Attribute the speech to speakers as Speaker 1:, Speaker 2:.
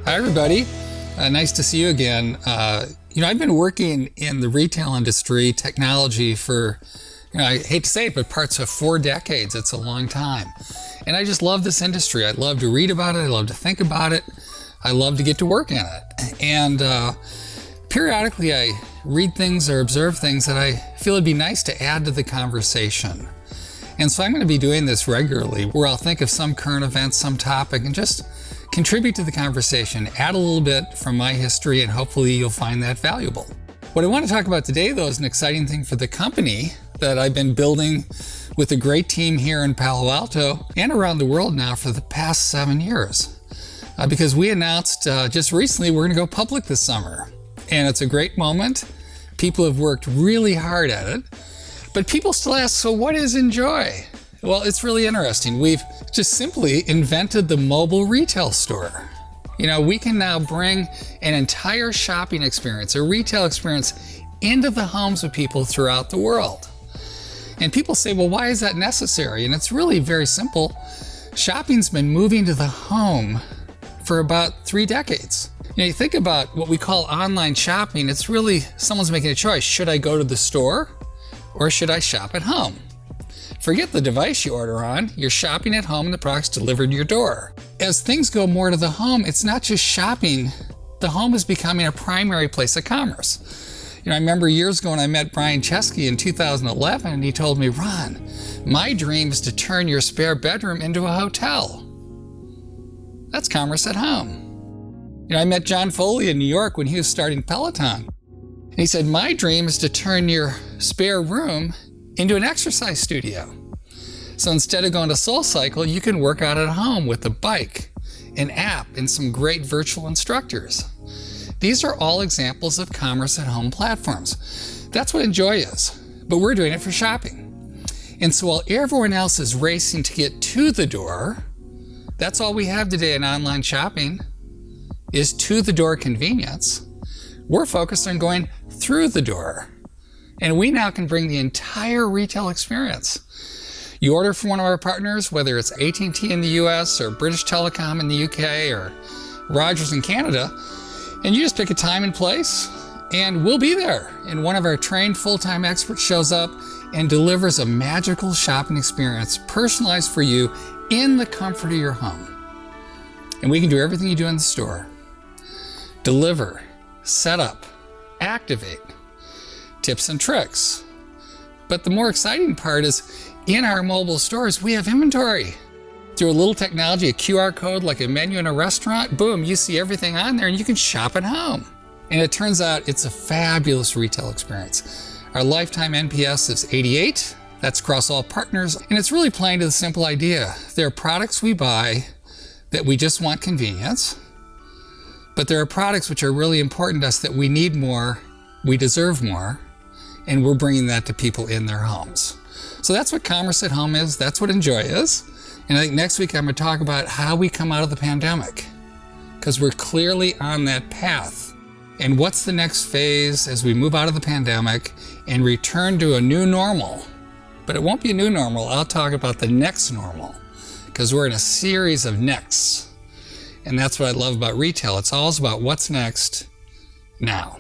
Speaker 1: Hi, everybody. Nice to see you again. I've been working in the retail industry, technology for, I hate to say it, but parts of 4 decades. It's a long time. And I just love this industry. I love to read about it. I love to think about it. I love to get to work in it. And periodically I read things or observe things that I feel it'd be nice to add to the conversation. And so I'm going to be doing this regularly, where I'll think of some current event, some topic, and just contribute to the conversation, add a little bit from my history, and hopefully you'll find that valuable. What I want to talk about today, though, is an exciting thing for the company that I've been building with a great team here in Palo Alto and around the world now for the past 7 years. Because we announced just recently we're going to go public this summer. And it's a great moment. People have worked really hard at it. But people still ask, so what is Enjoy? Well, it's really interesting. We've just simply invented the mobile retail store. We can now bring an entire shopping experience, a retail experience, into the homes of people throughout the world. And people say, well, why is that necessary? And it's really very simple. Shopping's been moving to the home for about 3 decades. You think about what we call online shopping, it's really someone's making a choice. Should I go to the store or should I shop at home? Forget the device you order on, you're shopping at home and the product's delivered to your door. As things go more to the home, it's not just shopping, the home is becoming a primary place of commerce. I remember years ago when I met Brian Chesky in 2011 and he told me, Ron, my dream is to turn your spare bedroom into a hotel. That's commerce at home. I met John Foley in New York when he was starting Peloton. And he said, my dream is to turn your spare room into an exercise studio. So instead of going to SoulCycle, you can work out at home with a bike, an app, and some great virtual instructors. These are all examples of commerce at home platforms. That's what Enjoy is, but we're doing it for shopping. And so while everyone else is racing to get to the door, that's all we have today in online shopping is to the door convenience. We're focused on going through the door. And we now can bring the entire retail experience. You order from one of our partners, whether it's AT&T in the US or British Telecom in the UK or Rogers in Canada, and you just pick a time and place and we'll be there. And one of our trained full-time experts shows up and delivers a magical shopping experience personalized for you in the comfort of your home. And we can do everything you do in the store. Deliver, set up, activate, tips and tricks. But the more exciting part is in our mobile stores, we have inventory. Through a little technology, a QR code like a menu in a restaurant, boom, you see everything on there and you can shop at home. And it turns out it's a fabulous retail experience. Our lifetime NPS is 88. That's across all partners. And it's really playing to the simple idea. There are products we buy that we just want convenience, but there are products which are really important to us that we need more, we deserve more, and we're bringing that to people in their homes. So that's what commerce at home is. That's what Enjoy is. And I think next week I'm going to talk about how we come out of the pandemic, because we're clearly on that path. And what's the next phase as we move out of the pandemic and return to a new normal? But it won't be a new normal. I'll talk about the next normal, because we're in a series of nexts. And that's what I love about retail. It's all about what's next now.